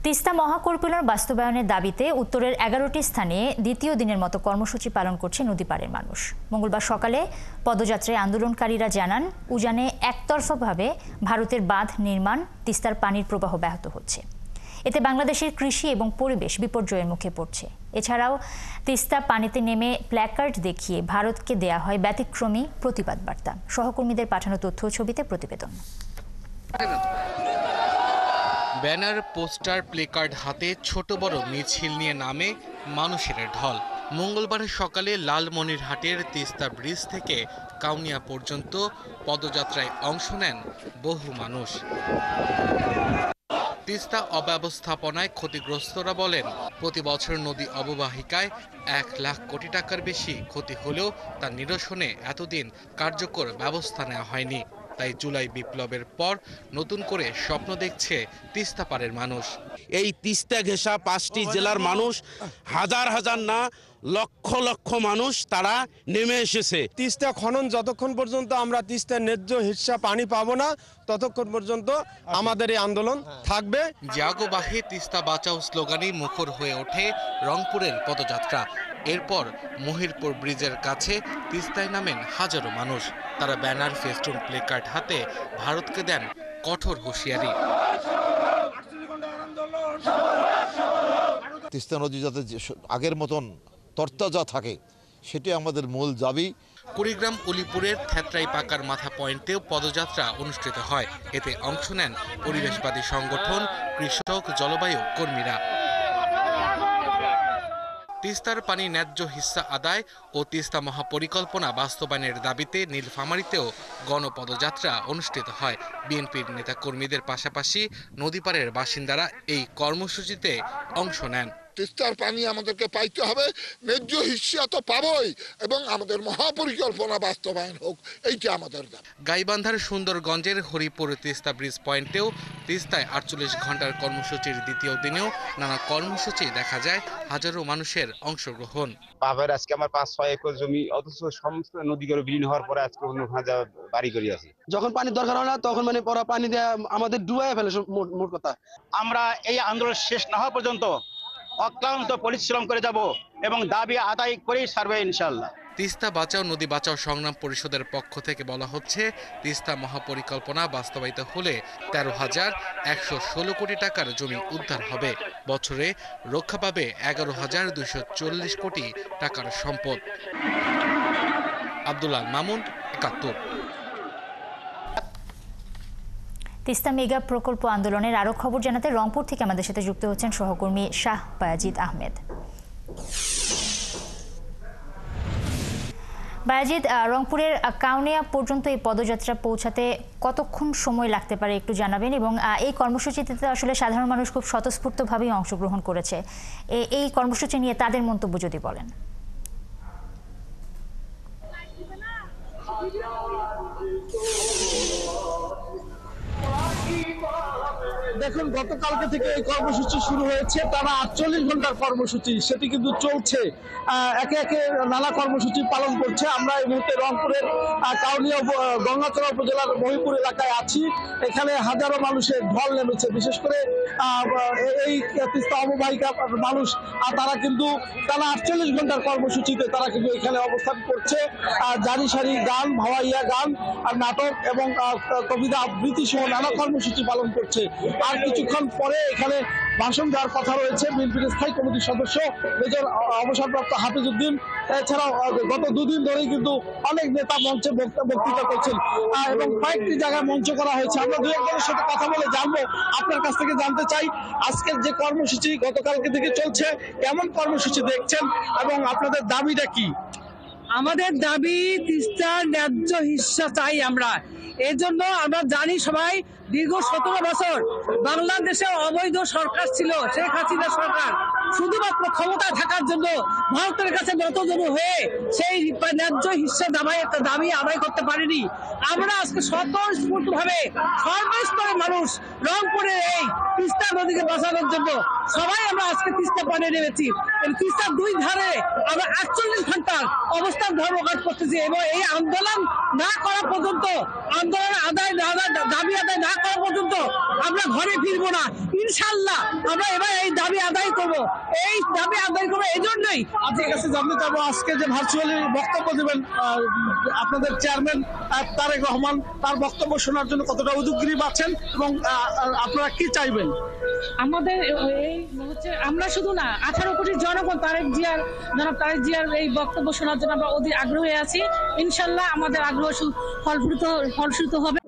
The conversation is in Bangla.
তিস্তা মহাকর্পোরেশন বাস্তবায়নের দাবিতে উত্তরের 11টি স্থানে দ্বিতীয় দিনের মতো কর্মসূচি পালন করছে নদীপাড়ের মানুষ। মঙ্গলবার সকালে পদযাত্রায় আন্দোলনকারীরা জানান, উজানে একতরফাভাবে ভারতের বাঁধ নির্মাণ, তিস্তার পানির প্রবাহ ব্যাহত হচ্ছে। এতে বাংলাদেশের কৃষি এবং পরিবেশ বিপর্যয়ের মুখে পড়ছে। এছাড়াও তিস্তা পানিতে নেমে প্ল্যাকার্ড দেখিয়ে ভারতকে দেয়া হয় ব্যতিক্রমী প্রতিবাদ বার্তা। সহকর্মীদের পাঠানো তথ্য ও ছবিতে প্রতিবেদন। ব্যানার, পোস্টার, প্লেকার্ড হাতে ছোট বড় মিছিল নিয়ে নামে মানুষের ঢল। মঙ্গলবার সকালে লালমনিরহাটের তিস্তা ব্রিজ থেকে কাউনিয়া পর্যন্ত পদযাত্রায় অংশ নেন বহু মানুষ। তিস্তা অব্যবস্থাপনায় ক্ষতিগ্রস্তরা বলেন, প্রতি বছর নদী অববাহিকায় 1 লাখ কোটি টাকার বেশি ক্ষতি হলেও তা নিরসনে এতদিন কার্যকর ব্যবস্থা নেওয়া হয়নি। তাই জুলাই বিপ্লবের পর নতুন করে স্বপ্ন দেখছে তিস্তা পাড়ের মানুষ। এই তিস্তা ঘেঁষা 5টি জেলার মানুষ, হাজার হাজার না লক্ষ লক্ষ মানুষ তারা নেমে এসেছে। তিস্তা খনন যতক্ষণ পর্যন্ত আমরা তিস্তার ন্যায্য হিস্সা পানি পাবো না, ততক্ষণ পর্যন্ত আমাদের এই আন্দোলন থাকবে। জাগো বাহে তিস্তা বাঁচাও স্লোগানে মুখর হয়ে ওঠে রংপুরের পদযাত্রা। এরপর মহিরপুর ব্রিজের কাছে তিস্তায় নামেন হাজারো মানুষ। তারা ব্যানার, ফেস্টুন, প্লেকার্ড হাতে ভারতকে দেন কঠোর হুঁশিয়ারি। তিস্তা নদী যাতে আগের মতন তরতাজা থাকে, সেটি আমাদের মূল দাবি। কুড়িগ্রাম উলিপুরের থেতরাই পাকার মাথা পয়েন্টেও পদযাত্রা অনুষ্ঠিত হয়। এতে অংশ নেন পরিবেশবাদী সংগঠন, কৃষক, জলবায়ু কর্মীরা। তিস্তার পানি ন্যায্য হিস্সা আদায় ও তিস্তা মহাপরিকল্পনা বাস্তবায়নের দাবিতে নীলফামারীতেও গণপদযাত্রা অনুষ্ঠিত হয়। বিএনপির নেতাকর্মীদের পাশাপাশি নদীপাড়ের বাসিন্দারা এই কর্মসূচিতে অংশ নেন। তিস্তার পানি আমাদেরকে পাইতে হবে, ন্যায্য হিস্সা তো পাবই, এবং আমাদের মহাপরিকল্পনা বাস্তবায়ন হোক, এইটা আমাদের দাবি। গাইবান্ধার সুন্দরগঞ্জের হরিপুর তিস্তা ব্রিজ পয়েন্টেও তিস্তায় 48 ঘন্টার কর্মসূচির দ্বিতীয় দিনেও নানা কর্মসূচি দেখা যায়, হাজারো মানুষের অংশগ্রহণ। বাবার আজকে আমার 5-6 একর জমি, অথচ সমস্ত নদীগুলো বিলীন হওয়ার পরে আজকে অন্য বাড়ি করে আছি। যখন পানির দরকার হয় না, তখন পরা পানি দেয়া আমাদের ডুবাইয়া ফেলে। মোট কথা, আমরা এই আন্দোলন শেষ না হওয়া পর্যন্ত অক্লান্ত পরিশ্রম করে যাব এবং দাবি আদায় করেই ছাড়বে ইনশাআল্লাহ। তিস্তা বাঁচাও নদী বাঁচাও সংগ্রাম পরিষদের পক্ষ থেকে বলা হচ্ছে, তিস্তা মহাপরিকল্পনা বাস্তবায়িত হলে 13,116 কোটি টাকার জমি উদ্ধার হবে। বছরে রক্ষা পাবে 11,240 কোটি টাকার সম্পদ। আব্দুল্লাহ মামুন, 71। তিস্তা মেগা প্রকল্প আন্দোলনের আরও খবর জানাতে রংপুর থেকে আমাদের সাথে যুক্ত হচ্ছেন সহকর্মী শাহ বায়াজিদ আহমেদ। বায়াজিদ, রংপুরের কাউনিয়া পর্যন্ত এই পদযাত্রা পৌঁছাতে কতক্ষণ সময় লাগতে পারে একটু জানাবেন, এবং এই কর্মসূচিতে আসলে সাধারণ মানুষ খুব স্বতঃস্ফূর্তভাবেই অংশগ্রহণ করেছে। এই কর্মসূচি নিয়ে তাদের মন্তব্য যদি বলেন। দেখুন, গতকালকে থেকে এই কর্মসূচি শুরু হয়েছে, টানা 48 ঘন্টার কর্মসূচি, সেটি কিন্তু চলছে। একে একে নানা কর্মসূচি পালন করছে। আমরা এই মুহূর্তে রংপুরের কাউনিয়া গঙ্গাচড়া উপজেলার মহিপুর এলাকায় আছি। এখানে হাজারো মানুষের ঢল নেমেছে, বিশেষ করে এই তিস্তা অববাহিকা মানুষ। তারা কিন্তু টানা 48 ঘন্টার কর্মসূচিতে তারা কিন্তু এখানে অবস্থান করছে। জারি সারি গান, ভাওয়াইয়া গান, নাটক এবং কবিতা আবৃত্তি সহ নানা কর্মসূচি পালন করছে। আর কিছুক্ষণ পরে এখানে ভাষণ দেওয়ার কথা রয়েছে বিএনপির স্থায়ী কমিটির সদস্য মেজর অবসরপ্রাপ্ত হাফিজউদ্দিন। এছাড়াও গত 2 দিন ধরেই কিন্তু অনেক নেতা মঞ্চে বক্তৃতা করছেন এবং কয়েকটি জায়গায় মঞ্চ করা হয়েছে। আমরা দু একজনের সাথে কথা বলে জানবো। আপনার কাছ থেকে জানতে চাই, আজকের যে কর্মসূচি গতকালকে থেকে চলছে, কেমন কর্মসূচি দেখছেন এবং আপনাদের দাবিটা কি? আমাদের দাবি তিস্তার ন্যায্য হিস্সা চাই আমরা। এর জন্য আমরা জানি সবাই, দীর্ঘ 17 বছর বাংলাদেশে অবৈধ সরকার ছিল, শেখ হাসিনা সরকার। শুধুমাত্র ক্ষমতায় থাকার জন্য ভারতের কাছে নতজনু হয়ে সেই ন্যায্য হিস্সা দাবি আদায় করতে পারিনি। আমরা আজকে স্বতঃস্ফূর্তভাবে সর্বস্তরের মানুষ রংপুরের এই তিস্তা নদীকে বাঁচানোর জন্য সবাই আমরা আজকে তিস্তা পানে নেমেছি। তিস্তার দুই ধারে আমরা 48 ঘন্টার অবস্থান ধর্মঘট করতেছি এবং এই আন্দোলন না করা পর্যন্ত, দাবি আদায় না করা পর্যন্ত আমরা ঘরে ফিরবো না। ইনশাল্লাহ আমরা এবার এই দাবি আদায় করবো। এই দাবি আদায় করবো এই জন্যই। আপনার কাছে জানতে চাবো, আজকে যে ভার্চুয়ালি বক্তব্য দেবেন আপনাদের চেয়ারম্যান তারেক রহমান, তার বক্তব্য শোনার জন্য কতটা উদ্গ্রীব আছেন এবং আপনারা কি চাইবেন? আমাদের এই হচ্ছে আমরা শুধু না 18 কোটি জনগণ জনাব তারেক জিয়ার এই বক্তব্য শোনার জন্য আমরা অধীর আগ্রহী আছি। ইনশাল্লাহ আমাদের আগ্রহ ফলশ্রুত হবে।